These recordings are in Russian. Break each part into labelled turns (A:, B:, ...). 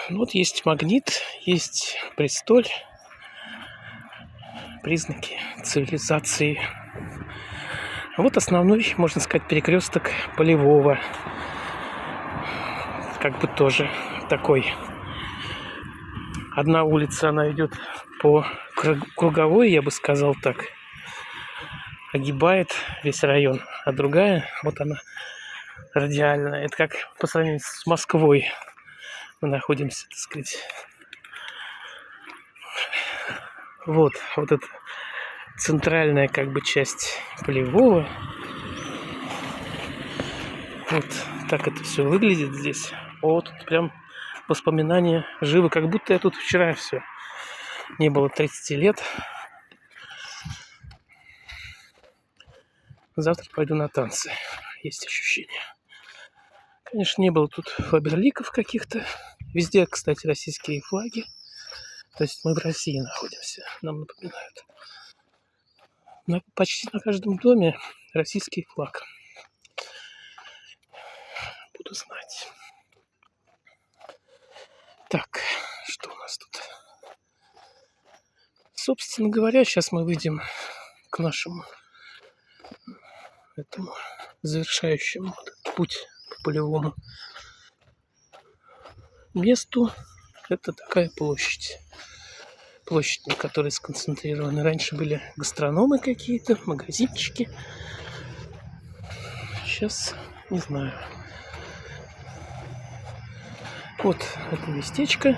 A: Ну, вот есть Магнит, есть Бристоль. Признаки цивилизации. А вот основной, можно сказать, перекресток Полевого. Как бы тоже такой. Одна улица, она идет по круговой, я бы сказал так. Огибает весь район. А другая, вот она, радиальная. Это как по сравнению с Москвой мы находимся, так сказать. Вот эта центральная как бы часть Полевого. Вот так это все выглядит здесь. Вот прям воспоминания живы, как будто я тут вчера все. Не было 30 лет. Завтра пойду на танцы. Есть ощущение. Конечно, не было тут фаберликов каких-то. Везде, кстати, российские флаги. То есть мы в России находимся, нам напоминают. Почти на каждом доме российский флаг. Буду знать. Так, что у нас тут? Собственно говоря, сейчас мы выйдем к нашему этому завершающему путь по Полевому месту. Это такая площадь. Площадь, на которой сконцентрированы. Раньше были гастрономы какие-то, магазинчики. Сейчас не знаю. Вот это местечко.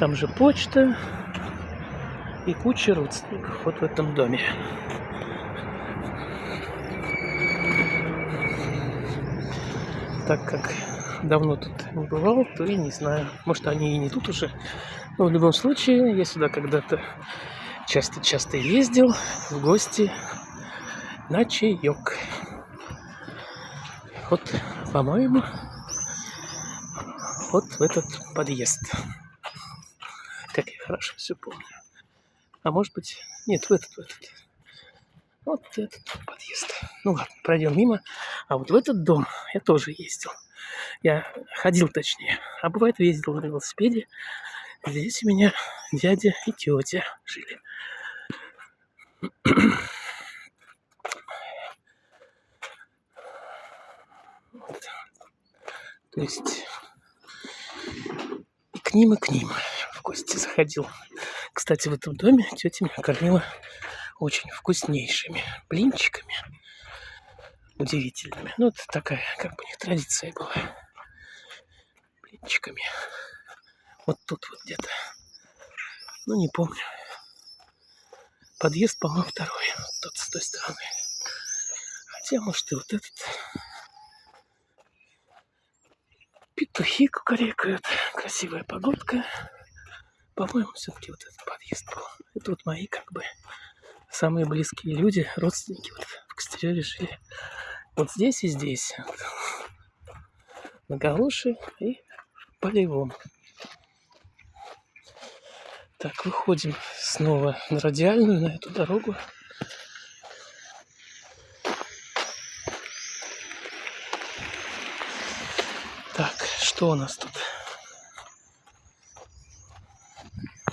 A: Там же почта. И куча родственников вот в этом доме. Так как давно тут не бывал, то и не знаю. Может, они и не тут уже. Но в любом случае, я сюда когда-то часто ездил в гости на чаек. Вот, по-моему, вот в этот подъезд. Как я хорошо все помню. А может быть, нет, в этот. Вот этот подъезд. Ну ладно, пройдем мимо. А вот в этот дом я тоже ездил. Я ходил, точнее. А бывает, ездил на велосипеде. Здесь у меня дядя и тетя жили. Вот. То есть и к ним в гости заходил. Кстати, в этом доме тетя меня кормила очень вкуснейшими блинчиками. Удивительными. Ну, это такая, как бы у них традиция была. Блинчиками. Вот тут вот где-то. Ну, не помню. Подъезд, по-моему, второй. Вот тот с той стороны. Хотя, может, и вот этот. Петухи кукарекают. Красивая погодка. По-моему, все-таки вот этот подъезд был. Это вот мои, как бы, самые близкие люди, родственники вот в Костереве жили. Вот здесь и здесь. На Галуши и Полевом. Так, выходим снова на Радиальную, на эту дорогу. Так, что у нас тут?